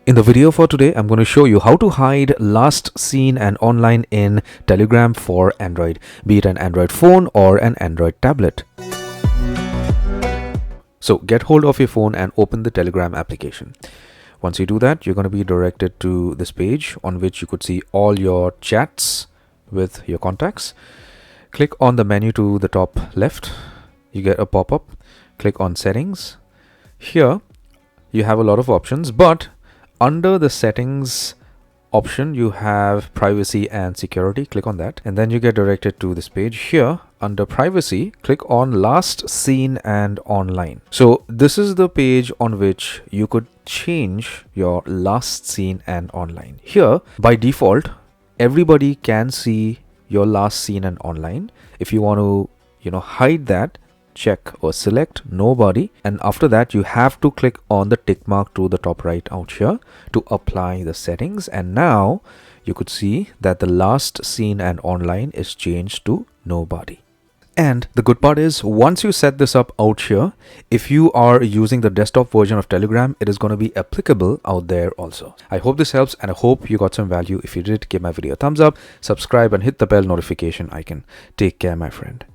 In the video for today, I'm going to show you how to hide last seen and online in Telegram for Android, be it an Android phone or an Android tablet. So get hold of your phone and open the Telegram application. Once you do that, you're going to be directed to this page on which you could see all your chats with your contacts. Click on the menu to the top left. You get a pop-up. Click on settings. Here you have a lot of options, but under the settings option, you have privacy and security. Click on that, and then you get directed to this page. Here under privacy, click on last seen and online. So this is the page on which you could change your last seen and online. Here by default, everybody can see your last seen and online. If you want to hide that, check or select nobody, and after that you have to click on the tick mark to the top right out here to apply the settings, and now you could see that the last seen and online is changed to nobody. And the good part is, once you set this up out here, if you are using the desktop version of Telegram, it is going to be applicable out there also. I hope this helps, and I hope you got some value. If you did, give my video a thumbs up, subscribe, and hit the bell notification icon. Take care, my friend.